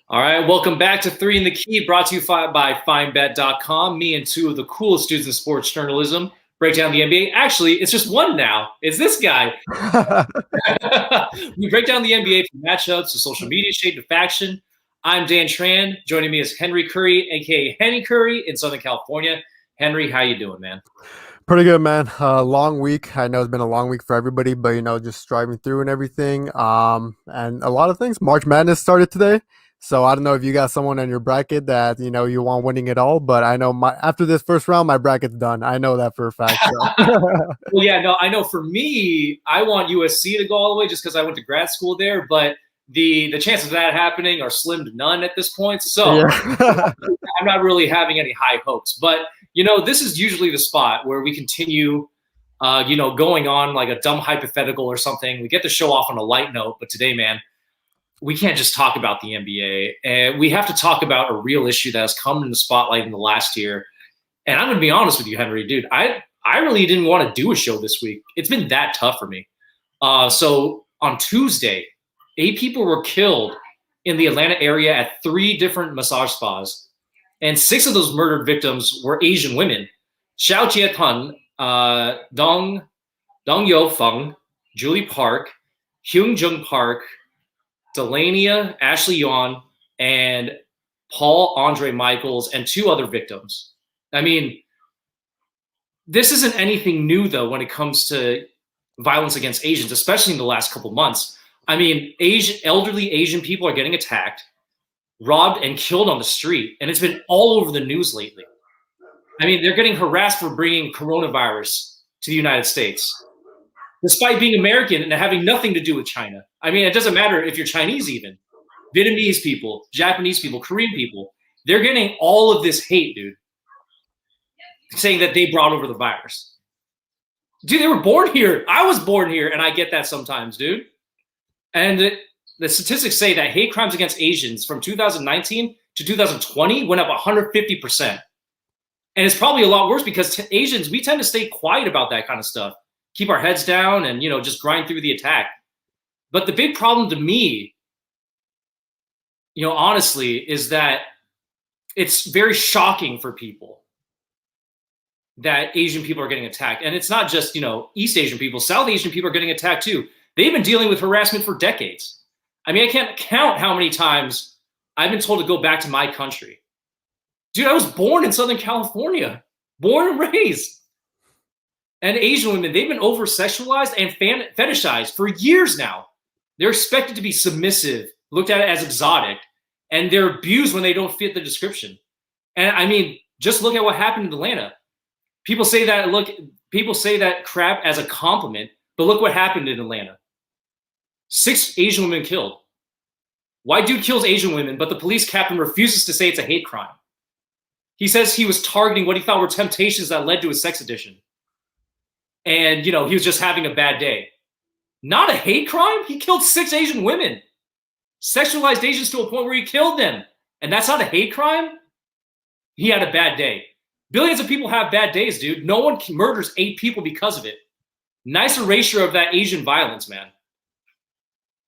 All right, welcome back to Three in the Key, brought to you by FineBet.com. Me and two of the coolest students in sports journalism break down the NBA. Actually, it's just one now. It's this guy. We break down the NBA from matchups to social media shape to faction. I'm Dan Tran. Joining me is Henry Curry, aka Henny Curry, in Southern California. Henry, how you doing, man? Pretty good, man. Long week. I know it's been a long week for everybody, but just striving through and everything. And a lot of things. March Madness started today, so I don't know if you got someone in your bracket that you want winning it all. But I know after this first round, my bracket's done. I know that for a fact. So. Well, yeah, no, I know for me, I want USC to go all the way just because I went to grad school there, but the chances of that happening are slim to none at this point. So Yeah. I'm not really having any high hopes. But this is usually the spot where we continue, going on like a dumb hypothetical or something. We get the show off on a light note, but today, man, we can't just talk about the NBA, and we have to talk about a real issue that has come in the spotlight in the last year. And I'm going to be honest with you, Henry, dude, I really didn't want to do a show this week. It's been that tough for me. So on Tuesday, 8 people were killed in the Atlanta area at 3 different massage spas. And 6 of those murdered victims were Asian women. Xiao Jietun, Dong Yo Feng, Julie Park, Hyung Jung Park, Delania, Ashley Yuan, and Paul Andre Michaels, and 2 other victims. I mean, this isn't anything new, though, when it comes to violence against Asians, especially in the last couple months. I mean, elderly Asian people are getting attacked, robbed, and killed on the street, and it's been all over the news lately. I mean, they're getting harassed for bringing coronavirus to the United States, despite being American and having nothing to do with China. I mean, it doesn't matter if you're Chinese even. Vietnamese people, Japanese people, Korean people, they're getting all of this hate, dude, saying that they brought over the virus. Dude, they were born here. I was born here, and I get that sometimes, dude. And the statistics say that hate crimes against Asians from 2019 to 2020 went up 150%. And it's probably a lot worse because Asians, we tend to stay quiet about that kind of stuff, keep our heads down and, just grind through the attack. But the big problem to me, honestly, is that it's very shocking for people that Asian people are getting attacked. And it's not just, East Asian people, South Asian people are getting attacked too. They've been dealing with harassment for decades. I mean, I can't count how many times I've been told to go back to my country. Dude, I was born in Southern California, born and raised. And Asian women, they've been over-sexualized and fetishized for years now. They're expected to be submissive, looked at it as exotic, and they're abused when they don't fit the description. And I mean, just look at what happened in Atlanta. People say that crap as a compliment, but look what happened in Atlanta. 6 Asian women killed. White dude kills Asian women, but the police captain refuses to say it's a hate crime. He says he was targeting what he thought were temptations that led to his sex addiction. And, he was just having a bad day. Not a hate crime? He killed 6 Asian women. Sexualized Asians to a point where he killed them. And that's not a hate crime? He had a bad day. Billions of people have bad days, dude. No one murders 8 people because of it. Nice erasure of that Asian violence, man.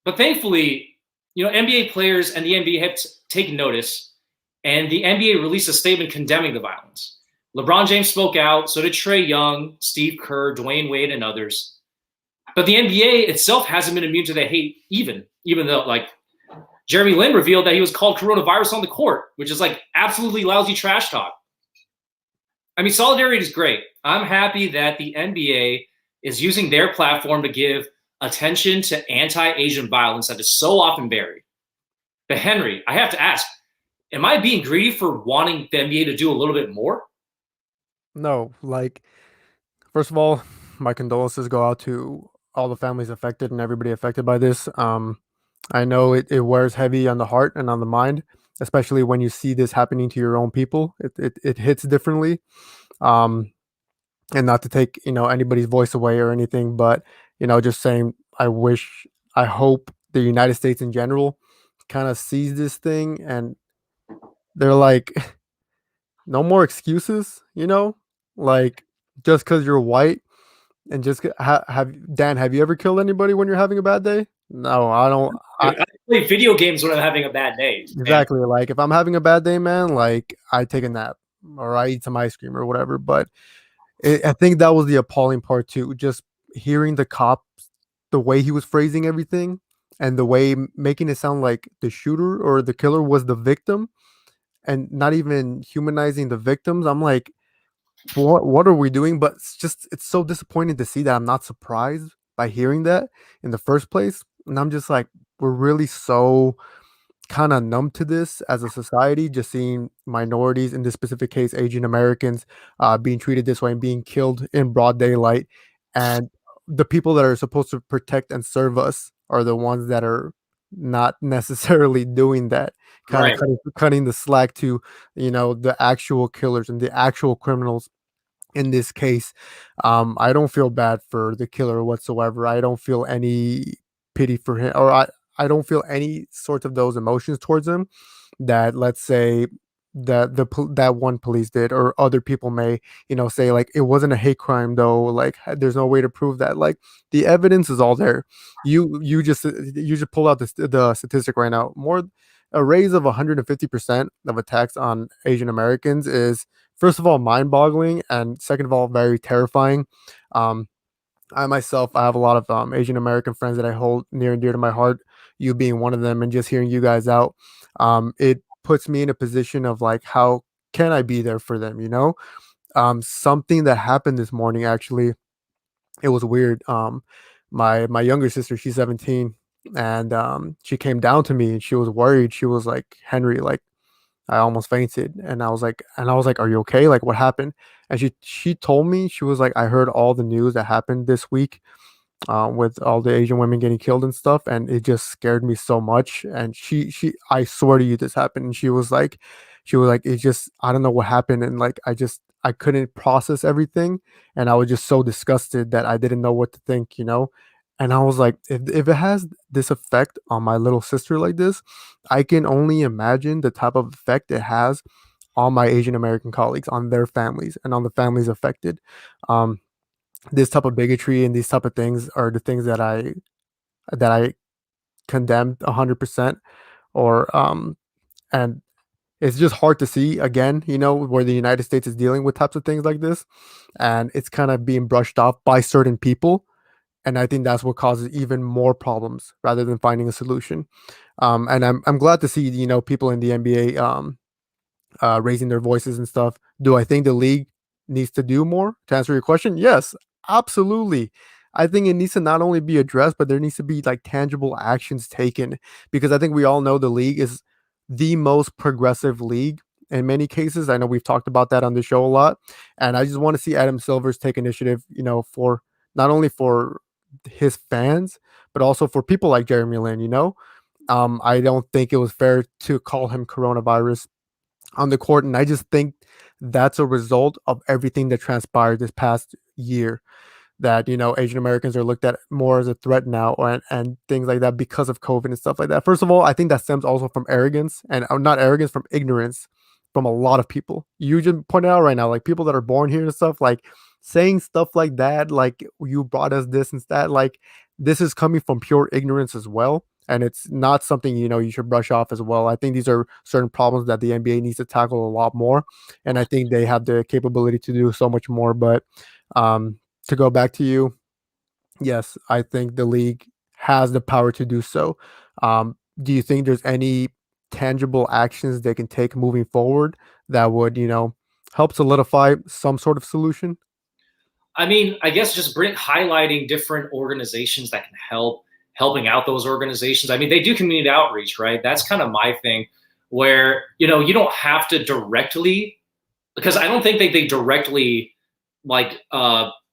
But thankfully, NBA players and the NBA have taken notice, and the NBA released a statement condemning the violence. LeBron James spoke out, so did Trae Young, Steve Kerr, Dwayne Wade, and others. But the NBA itself hasn't been immune to the hate, even though, like, Jeremy Lin revealed that he was called coronavirus on the court, which is like absolutely lousy trash talk. I mean, solidarity is great. I'm happy that the NBA is using their platform to give attention to anti-Asian violence that is so often buried. But Henry, I have to ask, am I being greedy for wanting the NBA to do a little bit more? No, first of all, my condolences go out to all the families affected and everybody affected by this. I know it wears heavy on the heart and on the mind, especially when you see this happening to your own people. It hits differently. And not to take anybody's voice away or anything, but just saying I hope the United States in general kind of sees this thing and they're like, no more excuses, like just because you're white and just have Dan, have you ever killed anybody when you're having a bad day? No, I don't. I play video games when I'm having a bad day, man. Exactly. Like if I'm having a bad day, man, like I take a nap or I eat some ice cream or whatever. But I think that was the appalling part too. Just hearing the cop, the way he was phrasing everything, and the way making it sound like the shooter or the killer was the victim, and not even humanizing the victims. I'm like, what are we doing? But it's so disappointing to see that. I'm not surprised by hearing that in the first place, and I'm just like, we're really so kind of numb to this as a society, just seeing minorities, in this specific case, Asian Americans, being treated this way and being killed in broad daylight. And the people that are supposed to protect and serve us are the ones that are not necessarily doing that, kind of Right. cutting the slack to, the actual killers and the actual criminals in this case. I don't feel bad for the killer whatsoever. I don't feel any pity for him, or I don't feel any sort of those emotions towards him that, let's say, that one police did, or other people may, say like it wasn't a hate crime though. Like there's no way to prove that. Like the evidence is all there. You just pull out the statistic right now. More A raise of 150% of attacks on Asian Americans is, first of all, mind-boggling, and second of all, very terrifying. Um, I myself, I have a lot of Asian American friends that I hold near and dear to my heart. You being one of them, and just hearing you guys out, it puts me in a position of like, how can I be there for them? Something that happened this morning, actually, it was weird. My younger sister, she's 17, and she came down to me and she was worried. She was like, Henry, like I almost fainted, and I was like, "Are you okay? Like, what happened?" And she told me, she was like, "I heard all the news that happened this week, with all the Asian women getting killed and stuff, and it just scared me so much." And I swear to you, this happened. And she was like, "It just, I don't know what happened, and like, I couldn't process everything, and I was just so disgusted that I didn't know what to think." And I was like, if it has this effect on my little sister like this, I can only imagine the type of effect it has on my Asian American colleagues, on their families, and on the families affected. Um, this type of bigotry and these type of things are the things that I condemn 100%. Or and it's just hard to see again, where the United States is dealing with types of things like this, and it's kind of being brushed off by certain people. And I think that's what causes even more problems rather than finding a solution. And I'm glad to see, people in the NBA, raising their voices and stuff. Do I think the league needs to do more? To answer your question, yes, absolutely. I think it needs to not only be addressed, but there needs to be like tangible actions taken, because I think we all know the league is the most progressive league in many cases. I know we've talked about that on the show a lot, and I just want to see Adam Silver's take initiative, for not only for his fans, but also for people like Jeremy Lin. I don't think it was fair to call him coronavirus on the court. And I just think that's a result of everything that transpired this past year, that Asian Americans are looked at more as a threat now, and things like that, because of COVID and stuff like that. First of all, I think that stems also from arrogance, and not arrogance, from ignorance, from a lot of people. You just pointed out right now, like people that are born here and stuff, like saying stuff like that, like you brought us this and that, like this is coming from pure ignorance as well. And it's not something you should brush off as well. I think these are certain problems that the NBA needs to tackle a lot more, and I think they have the capability to do so much more. But to go back to you, yes, I think the league has the power to do so. Do you think there's any tangible actions they can take moving forward that would, help solidify some sort of solution? I mean, I guess just highlighting different organizations that can helping out those organizations. I mean, they do community outreach, right? That's kind of my thing, where you don't have to directly, because I don't think they directly like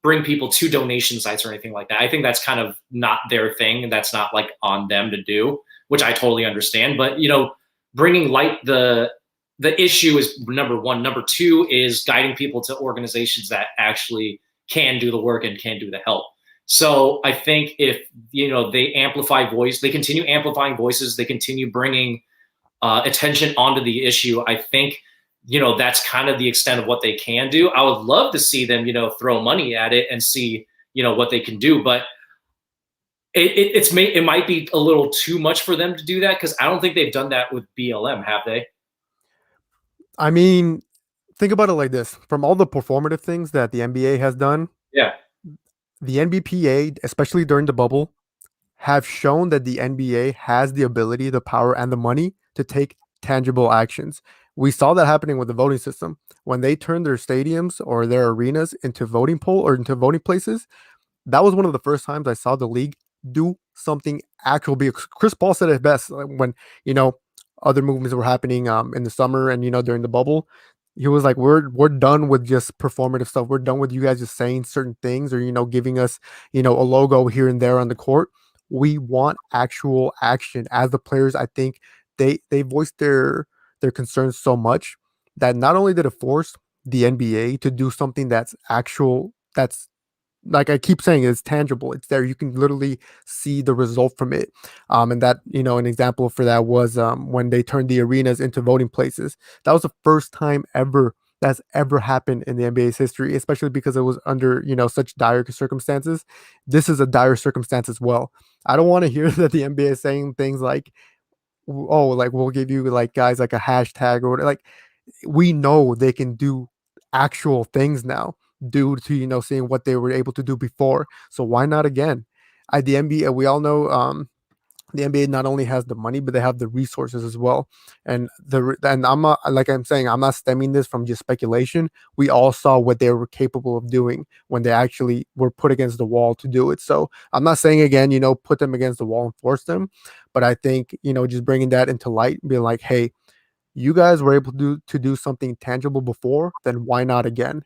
bring people to donation sites or anything like that. I think that's kind of not their thing, and that's not like on them to do, which I totally understand. But bringing light the issue is number one. Number two is guiding people to organizations that actually can do the work and can do the help. So I think if they continue amplifying voices, they continue bringing attention onto the issue. I think that's kind of the extent of what they can do. I would love to see them throw money at it and see what they can do. But It might be a little too much for them to do that because I don't think they've done that with BLM, have they? I mean, think about it like this: from all the performative things that the NBA has done, Yeah. the NBPA, especially during the bubble, have shown that the NBA has the ability, the power, and the money to take tangible actions. We saw that happening with the voting system. When they turned their stadiums or their arenas into voting poll or into voting places, that was one of the first times I saw the league do something actual. Because Chris Paul said it best when you know other movements were happening in the summer and during the bubble. He was like, "We're done with just performative stuff. We're done with you guys just saying certain things or giving us a logo here and there on the court. We want actual action." As the players, I think they voiced their concerns so much that not only did it force the NBA to do something that's actual, that's like I keep saying, it's tangible. It's there. You can literally see the result from it. And that, an example for that was when they turned the arenas into voting places. That was the first time ever that's ever happened in the NBA's history, especially because it was under, such dire circumstances. This is a dire circumstance as well. I don't want to hear that the NBA is saying things like, oh, like we'll give you like guys like a hashtag or whatever. Like we know they can do actual things now due to seeing what they were able to do before. So why not again? The NBA, we all know the NBA not only has the money, but they have the resources as well. And I'm not, like I'm saying, I'm not stemming this from just speculation. We all saw what they were capable of doing when they actually were put against the wall to do it. So I'm not saying again, put them against the wall and force them, but I think just bringing that into light, being like, hey, you guys were able to do something tangible before, then why not again?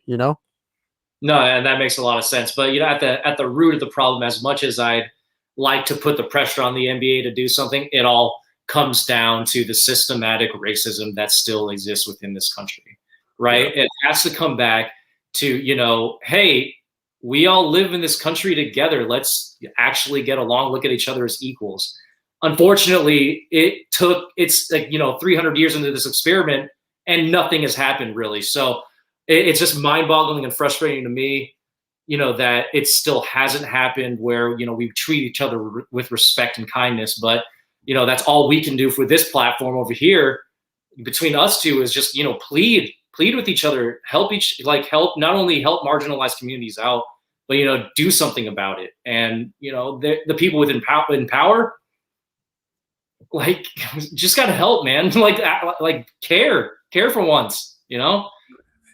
No, and that makes a lot of sense. But at the root of the problem, as much as I'd like to put the pressure on the NBA to do something, it all comes down to the systematic racism that still exists within this country. Yeah. Right? It has to come back to, hey, we all live in this country together. Let's actually get along, look at each other as equals. Unfortunately, it's like, 300 years into this experiment and nothing has happened really. So it's just mind-boggling and frustrating to me, that it still hasn't happened where, we treat each other with respect and kindness. But, that's all we can do for this platform over here between us two is just, plead with each other, help, not only help marginalized communities out, but, do something about it. And, the people in power, like, just got to help, man. like care for once. Yeah,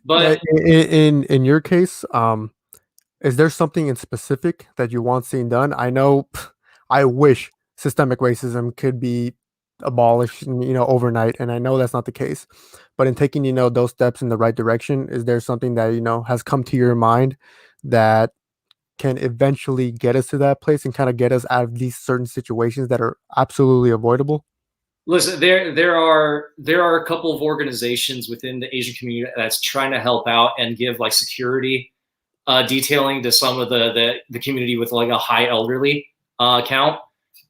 But in your case, is there something in specific that you want seen done? I know, I wish systemic racism could be abolished, overnight, and I know that's not the case. But in taking, those steps in the right direction, is there something that has come to your mind that can eventually get us to that place and kind of get us out of these certain situations that are absolutely avoidable? listen, there are a couple of organizations within the Asian community that's trying to help out and give like security detailing to some of the community with like a high elderly count.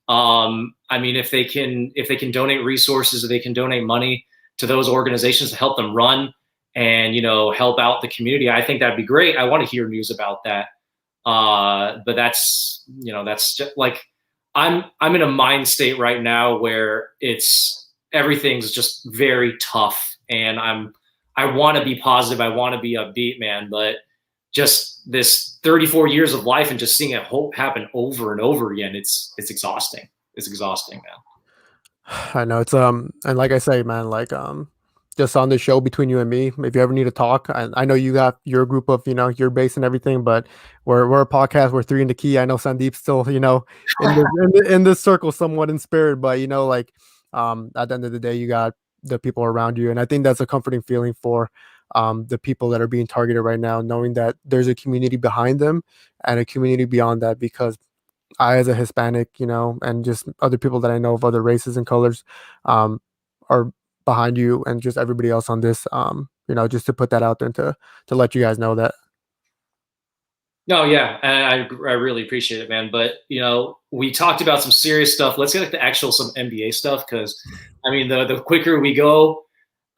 I mean, if they can donate resources, or they can donate money to those organizations to help them run and help out the community, I think that'd be great. I want to hear news about that. But that's just like I'm in a mind state right now where everything's just very tough, and I want to be positive, I want to be upbeat, man, but just this 34 years of life and just seeing it happen over and over again, it's exhausting. It's exhausting, man. I know it's and like I say, man, like just on the show between you and me, if you ever need to talk, I know you got your group of your base and everything, but we're a podcast, we're three in the key. I know Sandeep's still in this circle somewhat in spirit, but like at the end of the day, you got the people around you, and I think that's a comforting feeling for the people that are being targeted right now, knowing that there's a community behind them and a community beyond that, because I, as a Hispanic, and just other people that I know of other races and colors, um, are behind you, and just everybody else on this, just to put that out there and to let you guys know that. No, yeah, and I really appreciate it, man. But we talked about some serious stuff. Let's get like the actual some NBA stuff, because I mean, the quicker we go,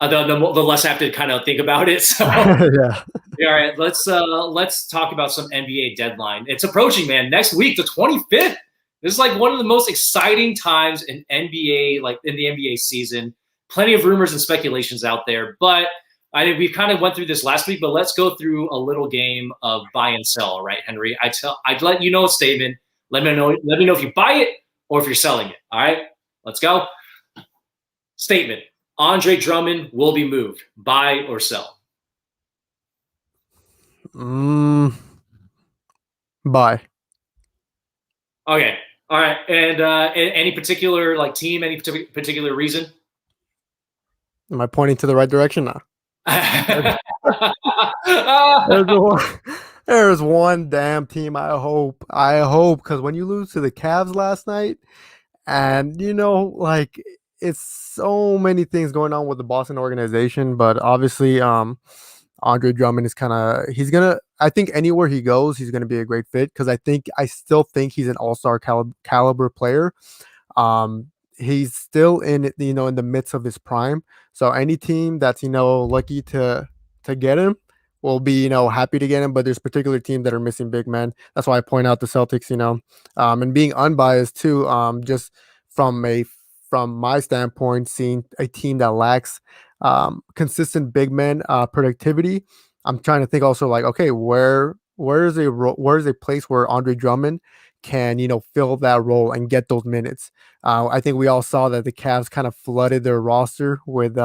the less I have to kind of think about it. So Yeah. yeah, all right, let's talk about some NBA deadline. It's approaching, man. Next week, the 25th. This is like one of the most exciting times in NBA, like in the NBA season. Plenty of rumors and speculations out there, but I think we kind of went through this last week. But let's go through a little game of buy and sell. All right, Henry. I'd let you know a statement. Let me know. Let me know if you buy it or if you're selling it. All right, let's go. Statement: Andre Drummond will be moved. Buy or sell? Mm, bye. Okay. All right. And any particular like team? Any particular reason? Am I pointing to the right direction now? There's Oh, one, there's one damn team I hope, because when you lose to the Cavs last night, and like it's so many things going on with the Boston organization, but obviously, Andre Drummond is he's gonna. I think anywhere he goes, he's gonna be a great fit because I still think he's an all-star caliber player. He's still in the midst of his prime. So any team that's lucky to get him will be happy to get him. But there's particular teams that are missing big men. That's why I point out the Celtics. And being unbiased too. Just from my standpoint, seeing a team that lacks consistent big men productivity. I'm trying to think also like, okay, where's a place where Andre Drummond can fill that role and get those minutes. I think we all saw that the Cavs kind of flooded their roster with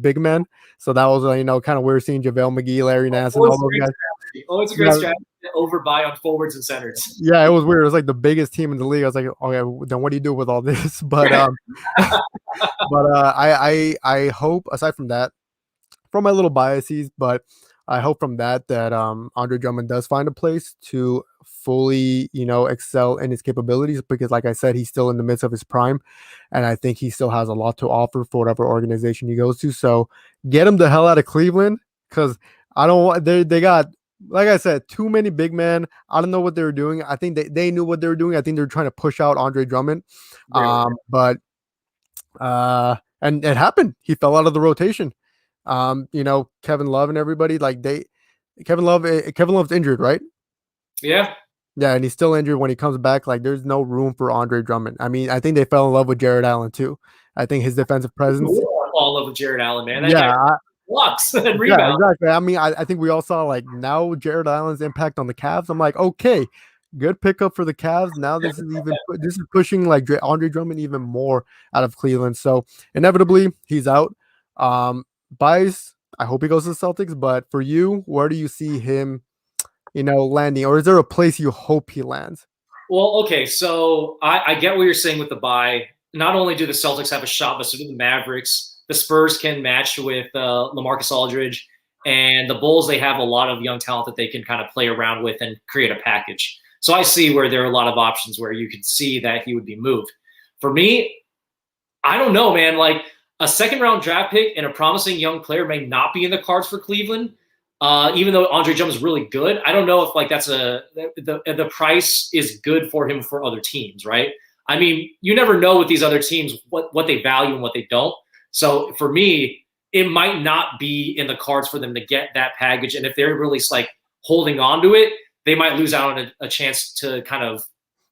big men, so that was kind of weird seeing JaVale McGee, Larry Nance, and all always a those great guys. strategy. Always a great Yeah, strategy to overbuy on forwards and centers. yeah, it was weird. It was like the biggest team in the league. I was like, okay, then what do you do with all this? But I hope aside from that, from my little biases, but I hope from that Andre Drummond does find a place to fully, excel in his capabilities because, like I said, he's still in the midst of his prime, and I think he still has a lot to offer for whatever organization he goes to. So get him the hell out of Cleveland because I don't want they got. Like I said, too many big men. I don't know what they were doing. I think they knew what they were doing. I think they were trying to push out Andre Drummond. Really. But and it happened. He fell out of the rotation. Kevin Love and everybody Kevin Love's injured, right? Yeah. Yeah, and he's still injured when he comes back. Like, there's no room for Andre Drummond. I mean, I think they fell in love with Jared Allen too. I think his defensive presence. All over Jared Allen, man. That guy Yeah, blocks and yeah, rebounds. exactly. I mean, I think we all saw like now Jared Allen's impact on the Cavs. I'm like, okay, good pickup for the Cavs. Now this is pushing like Andre Drummond even more out of Cleveland. So inevitably he's out. Buys. I hope he goes to the Celtics. But for you, where do you see him? Landing, or is there a place you hope he lands? Well, okay, so I get what you're saying with the buy. Not only do the Celtics have a shot, but so do the Mavericks. The Spurs can match with LaMarcus Aldridge, and the Bulls, they have a lot of young talent that they can kind of play around with and create a package. So I see where there are a lot of options where you could see that he would be moved. For me, I don't know, man. Like a second round draft pick and a promising young player may not be in the cards for Cleveland. Even though Andre Drummond is really good, I don't know if like the price is good for him for other teams, right? I mean, you never know with these other teams what they value and what they don't. So for me, it might not be in the cards for them to get that package, and if they're really like holding on to it, they might lose out on a chance to kind of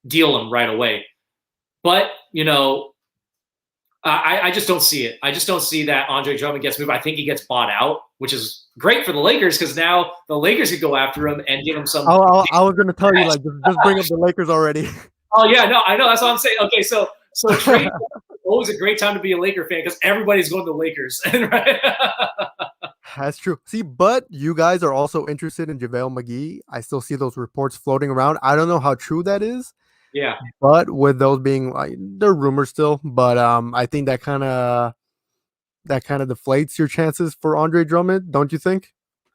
deal him right away. But I just don't see it. I just don't see that Andre Drummond gets moved. I think he gets bought out, which is great for the Lakers because now the Lakers could go after him and give him some. I was going to tell you, like, just bring up the Lakers already. Oh yeah, no, I know. That's what I'm saying. Okay, so trade always a great time to be a Laker fan because everybody's going to the Lakers, right? That's true. See, but you guys are also interested in JaVale McGee. I still see those reports floating around. I don't know how true that is. Yeah. But with those being like they're rumors still, but I think that kind of deflates your chances for Andre Drummond, don't you think?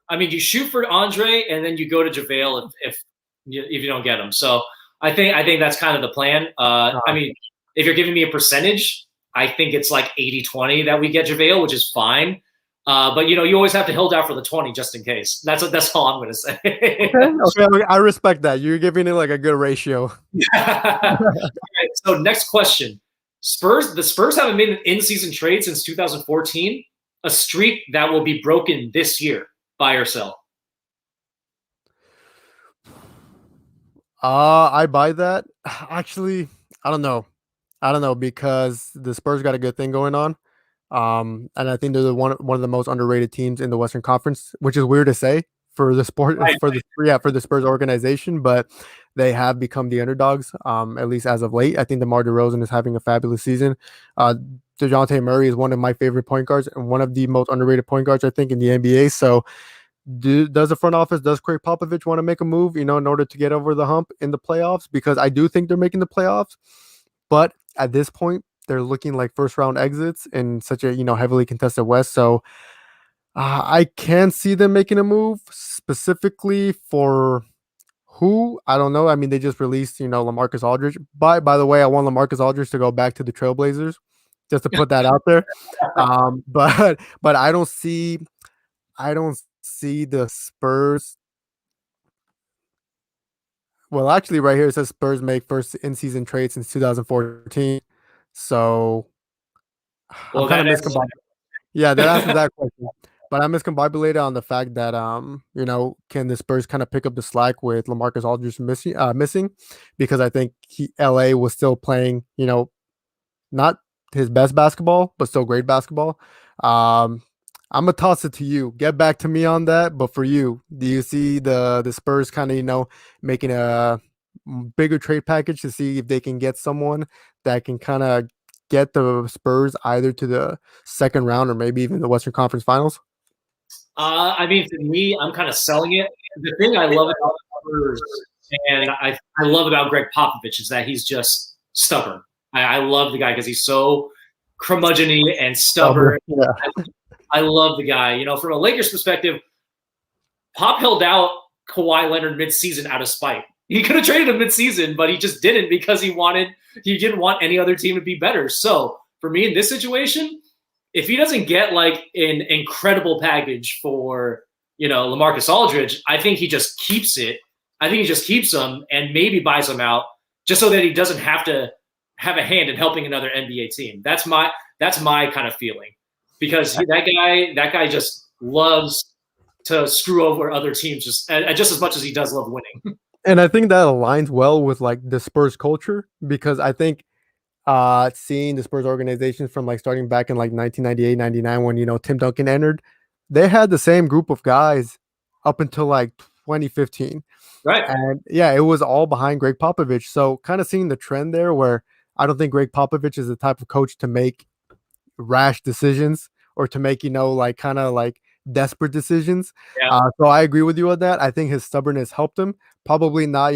I mean, you shoot for Andre and then you go to JaVale if you don't get him. So I think that's kind of the plan. I mean, if you're giving me a percentage, I think it's like 80-20 that we get JaVale, which is fine. But you always have to hold out for the 20 just in case. That's all I'm going to say. Okay, I respect that. You're giving it like a good ratio. Right, so next question. The Spurs haven't made an in-season trade since 2014, a streak that will be broken this year. Buy or sell? I buy that. Actually, I don't know. I don't know because the Spurs got a good thing going on. And I think they're one of the most underrated teams in the Western Conference, which is weird to say for the sport Right. for the Spurs organization, but they have become the underdogs, at least as of late. I think DeMar DeRozan is having a fabulous season. Uh, DeJounte Murray is one of my favorite point guards and one of the most underrated point guards, I think, in the NBA. So does the front office, does Craig Popovich want to make a move, in order to get over the hump in the playoffs? Because I do think they're making the playoffs, but at this point, they're looking like first round exits in such a heavily contested West. So I can see them making a move specifically for who I don't know. I mean, they just released LaMarcus Aldridge. By the way, I want LaMarcus Aldridge to go back to the Trailblazers, just to put that out there. But I don't see the Spurs. Well, actually, right here it says Spurs make first in-season trade since 2014. So I'm Well, kind that of answers. miscombobulated. Yeah, that answers that question. But I'm miscombobulated on the fact that can the Spurs kind of pick up the slack with LaMarcus Aldridge missing, because I think LA was still playing, not his best basketball, but still great basketball. Um, I'm gonna toss it to you. Get back to me on that. But for you, do you see the Spurs kind of making a bigger trade package to see if they can get someone that can kind of get the Spurs either to the second round or maybe even the Western Conference Finals? I mean, for me, I'm kind of selling it. The thing I love about Spurs and I love about Greg Popovich is that he's just stubborn. I love the guy because he's so curmudgeon and Stubborn. stubborn. Yeah. I love the guy. From a Lakers perspective, Pop held out Kawhi Leonard midseason out of spite. He could have traded him midseason, but he just didn't because he didn't want any other team to be better. So for me in this situation, if he doesn't get like an incredible package for LaMarcus Aldridge, I think he just keeps it. I think he just keeps him and maybe buys him out just so that he doesn't have to have a hand in helping another NBA team. That's my kind of feeling because that guy just loves to screw over other teams just as much as he does love winning. And I think that aligns well with like the Spurs culture, because I think seeing the Spurs organization from like starting back in like 1998, 99, when Tim Duncan entered, they had the same group of guys up until like 2015. Right. And yeah, it was all behind Greg Popovich. So kind of seeing the trend there where I don't think Greg Popovich is the type of coach to make rash decisions or to make, like kind of like desperate decisions. Yeah. So I agree with you on that. I think his stubbornness helped him. Probably not,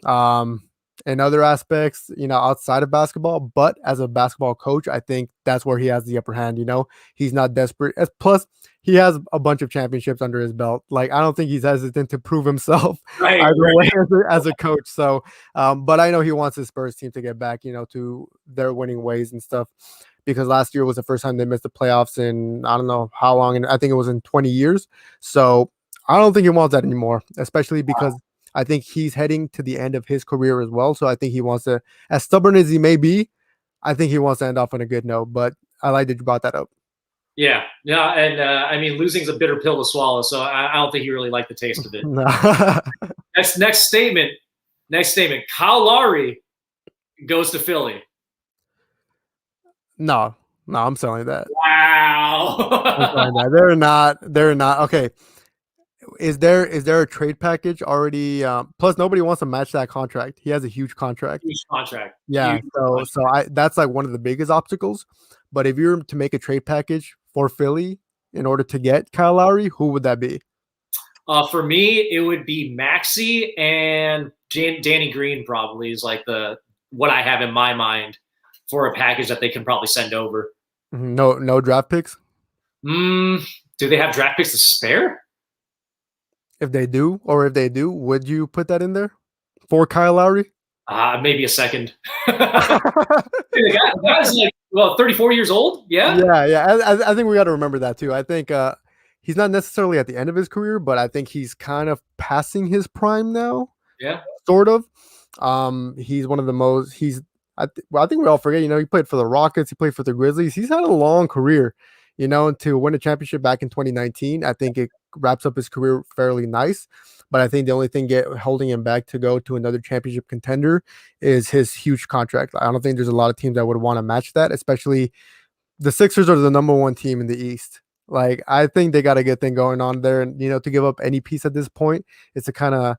um, in other aspects, outside of basketball, but as a basketball coach, I think that's where he has the upper hand. He's not desperate. Plus, he has a bunch of championships under his belt. Like, I don't think he's hesitant to prove himself Right. either way Right. as a coach. So, but I know he wants his Spurs team to get back, to their winning ways and stuff, because last year was the first time they missed the playoffs in I don't know how long, and I think it was in 20 years. So I don't think he wants that anymore, especially because I think he's heading to the end of his career as well. So I think he wants to, as stubborn as he may be, I think he wants to end off on a good note. But I like that you brought that up. Yeah. Yeah. And I mean, losing's a bitter pill to swallow. So I don't think he really liked the taste of it. No, Next statement. Next statement. Kyle Lowry goes to Philly. no, I'm selling that. I'm Wow. selling that. They're not. Okay. Is there a trade package already? Plus, nobody wants to match that contract. He has a huge contract. Huge contract. Yeah, Huge contract. so I that's like one of the biggest obstacles. But if you're to make a trade package for Philly in order to get Kyle Lowry, who would that be? For me, it would be Maxi and Danny Green. Probably is like the what I have in my mind for a package that they can probably send over. No draft picks. Mm, do they have draft picks to spare? If they do, would you put that in there for Kyle Lowry? Maybe a second. The guy's like, well, 34 years old. Yeah. Yeah. I think we got to remember that too. I think he's not necessarily at the end of his career, but I think he's kind of passing his prime now, Yeah. sort of. He's one of the most. I think we all forget. He played for the Rockets. He played for the Grizzlies. He's had a long career. To win a championship back in 2019, I think it wraps up his career fairly nice. But I think the only thing holding him back to go to another championship contender is his huge contract. I don't think there's a lot of teams that would want to match that, especially the Sixers are the number one team in the East. Like I think they got a good thing going on there, and to give up any piece at this point, it's to kind of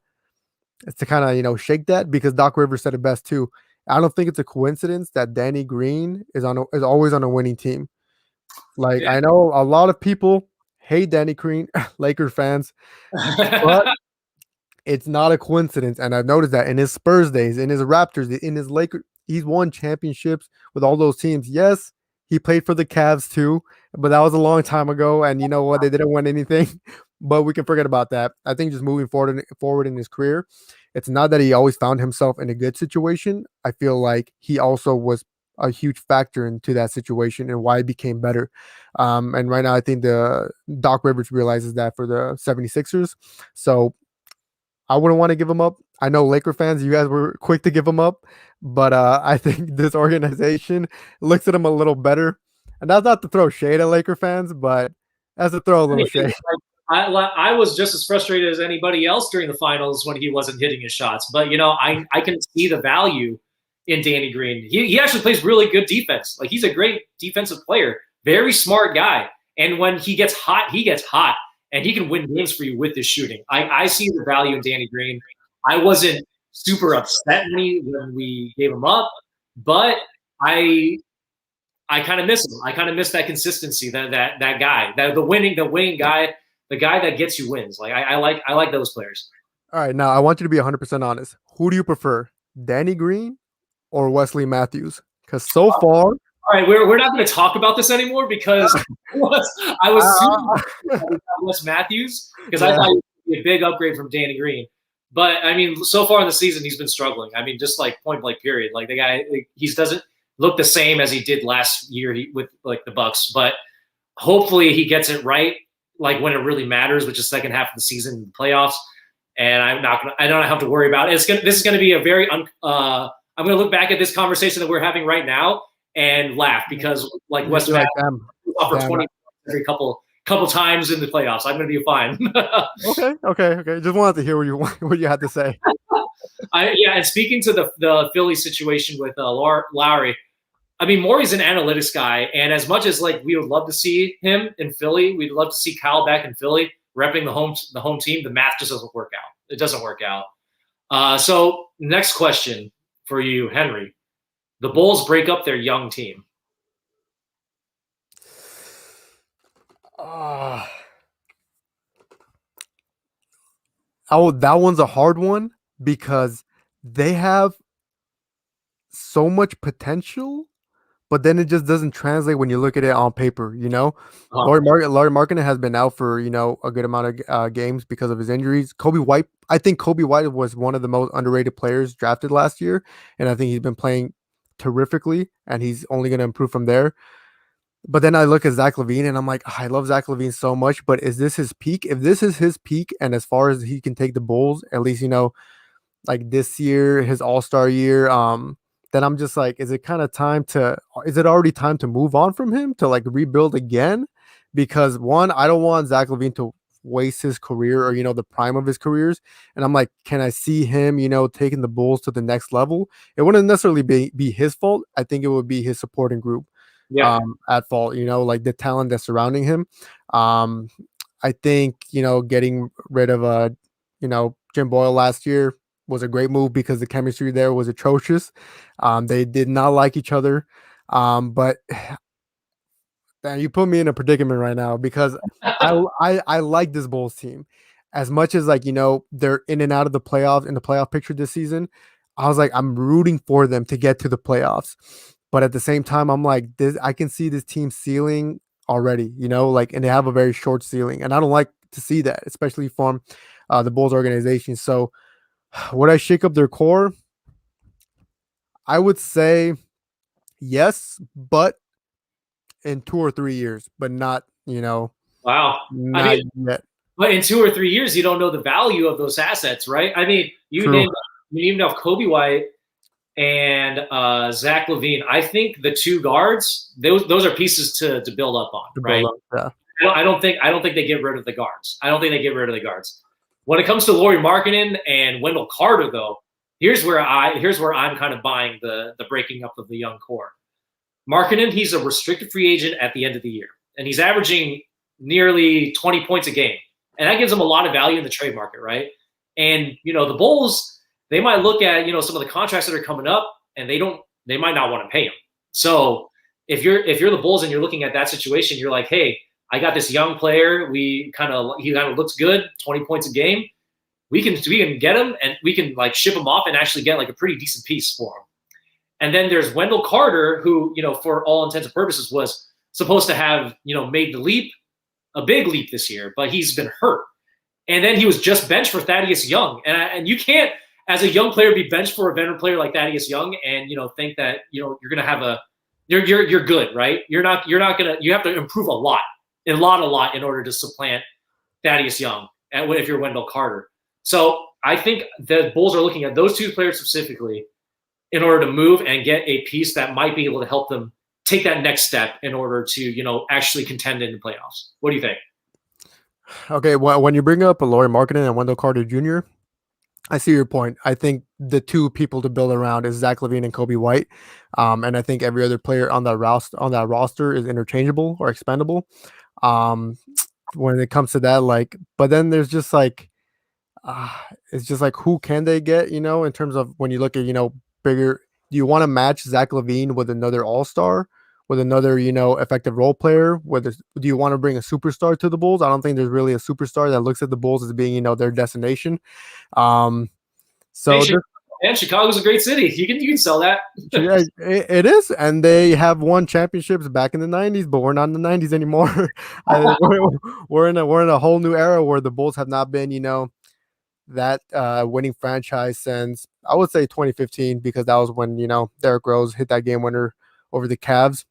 shake that, because Doc Rivers said it best too. I don't think it's a coincidence that Danny Green is always on a winning team. Like Yeah. I know a lot of people hate Danny Green, Laker fans, but it's not a coincidence. And I've noticed that in his Spurs days, in his Raptors, in his Lakers, he's won championships with all those teams. Yes, he played for the Cavs too, but that was a long time ago. And you know what? They didn't win anything, but we can forget about that. I think just moving forward in his career, it's not that he always found himself in a good situation. I feel like he also was a huge factor into that situation and why it became better. And right now, I think the Doc Rivers realizes that for the 76ers. So I wouldn't want to give him up. I know Laker fans, you guys were quick to give him up, but I think this organization looks at him a little better. And that's not to throw shade at Laker fans, but that's to throw a little shade. I was just as frustrated as anybody else during the finals when he wasn't hitting his shots. But I can see the value in Danny Green. He actually plays really good defense. Like he's a great defensive player, very smart guy. And when he gets hot, and he can win games for you with his shooting. I see the value in Danny Green. I wasn't super upset when we gave him up, but I kind of miss him. I kind of miss that consistency, that guy, the winning guy, the guy that gets you wins. Like I like those players. All right, now I want you to be 100% honest. Who do you prefer, Danny Green or Wesley Matthews? Because so far, all right, we're not going to talk about this anymore because I was super Wes Matthews because I thought he would be a big upgrade from Danny Green. But I mean, so far in the season, he's been struggling. I mean, just like point blank period. Like the guy, he doesn't look the same as he did last year with like the Bucks. But hopefully, he gets it right, like when it really matters, which is second half of the season, playoffs. And I don't have to worry about it. This is gonna be a very I'm gonna look back at this conversation that we're having right now and laugh because like Wes Matthews for 20 every couple times in the playoffs. I'm gonna be fine. Okay. Just wanted to hear what you had to say. And speaking to the Philly situation with Lowry, I mean, Morey's an analytics guy, and as much as like we would love to see him in Philly, we'd love to see Kyle back in Philly, repping the home team. The math just doesn't work out. It doesn't work out. So next question for you, Henry. The Bulls break up their young team. That one's a hard one because they have so much potential, but then it just doesn't translate when you look at it on paper. Laurie Markkinen has been out for a good amount of games because of his injuries. I think Kobe White was one of the most underrated players drafted last year, and I think he's been playing terrifically, and he's only going to improve from there. But then I look at Zach LaVine, and I'm like, I love Zach LaVine so much, but is this his peak? If this is his peak, and as far as he can take the Bulls, at least like this year, his All-Star year, then I'm just like, is it already time to move on from him to like rebuild again? Because one, I don't want Zach LaVine to waste his career or, the prime of his careers. And I'm like, can I see him, taking the Bulls to the next level? It wouldn't necessarily be his fault. I think it would be his supporting group at fault, like the talent that's surrounding him. I think, getting rid of, Jim Boyle last year was a great move because the chemistry there was atrocious. They did not like each other. But man, you put me in a predicament right now because I like this Bulls team as much as they're in and out of the playoffs in the playoff picture this season. I was like, I'm rooting for them to get to the playoffs. But at the same time, I'm like, I can see this team ceiling already, and they have a very short ceiling. And I don't like to see that, especially from the Bulls organization. So would I shake up their core? I would say yes, but in 2 or 3 years, but not, Wow. not yet. But in 2 or 3 years, you don't know the value of those assets, right? I mean, you named off Kobe White and Zach LaVine. I think the two guards, those are pieces to build up on, right? Yeah. I don't think they get rid of the guards. When it comes to Lauri Markkanen and Wendell Carter, though, here's where I'm kind of buying the breaking up of the young core. Markkanen, he's a restricted free agent at the end of the year, and he's averaging nearly 20 points a game, and that gives him a lot of value in the trade market, right? And the Bulls, they might look at some of the contracts that are coming up, and they might not want to pay him. So if you're the Bulls and you're looking at that situation, you're like, hey, I got this young player. He kind of looks good, 20 points a game. We can get him, and we can like ship him off and actually get like a pretty decent piece for him. And then there's Wendell Carter, who for all intents and purposes was supposed to have made the leap, a big leap this year, but he's been hurt. And then he was just benched for Thaddeus Young, and you can't, as a young player, be benched for a veteran player like Thaddeus Young and think that you're gonna have you're good, right? You're not gonna, you have to improve a lot in order to supplant Thaddeus Young if you're Wendell Carter. So I think the Bulls are looking at those two players specifically in order to move and get a piece that might be able to help them take that next step in order to actually contend in the playoffs. What do you think? Okay, well, when you bring up Lauri Markkanen and Wendell Carter Jr., I see your point. I think the two people to build around is Zach LaVine and Kobe White, and I think every other player on that roster is interchangeable or expendable. When it comes to that, but then there's just it's just like, who can they get? In terms of when you look at bigger. Do you want to match Zach LaVine with another All-Star, with another effective role player? Do you want to bring a superstar to the Bulls? I don't think there's really a superstar that looks at the Bulls as being their destination. So hey, Chicago's a great city. You can sell that. Yeah, it is, and they have won championships back in the '90s, but we're not in the '90s anymore. We're in a whole new era where the Bulls have not been that winning franchise since, I would say, 2015, because that was when Derrick Rose hit that game winner over the Cavs,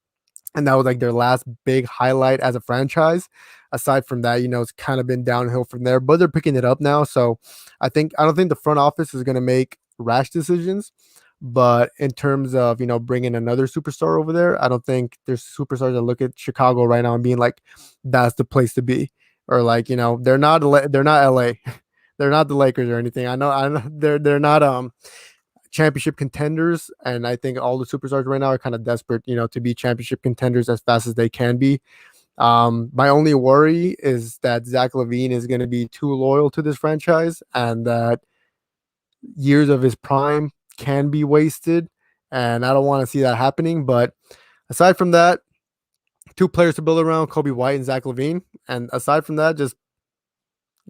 and that was like their last big highlight as a franchise. Aside from that, it's kind of been downhill from there, but they're picking it up now. So I don't think the front office is going to make rash decisions, but in terms of bringing another superstar over there, I don't think there's superstars that look at Chicago right now and being like, that's the place to be, or they're not LA. They're not the Lakers or anything. I know they're not championship contenders, and I think all the superstars right now are kind of desperate, to be championship contenders as fast as they can be. My only worry is that Zach LaVine is going to be too loyal to this franchise, and that years of his prime can be wasted, and I don't want to see that happening. But aside from that, two players to build around, Kobe White and Zach LaVine, and aside from that, just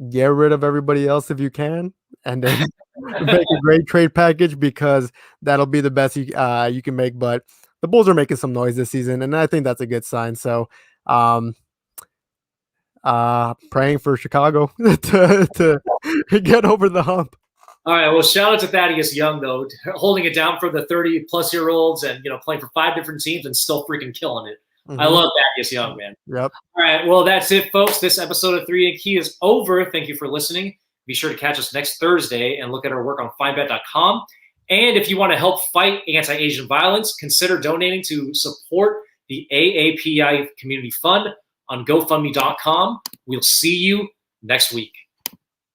get rid of everybody else if you can, and then make a great trade package, because that'll be the best you can make. But the Bulls are making some noise this season, and I think that's a good sign. So praying for Chicago to get over the hump. All right. Well, shout out to Thaddeus Young, though, holding it down for the 30-plus-year-olds and playing for 5 different teams and still freaking killing it. Mm-hmm. I love Thaddeus Young, man. Yep. All right. Well, that's it, folks. This episode of 3 and Key is over. Thank you for listening. Be sure to catch us next Thursday and look at our work on FineBet.com. And if you want to help fight anti-Asian violence, consider donating to support the AAPI Community Fund on GoFundMe.com. We'll see you next week.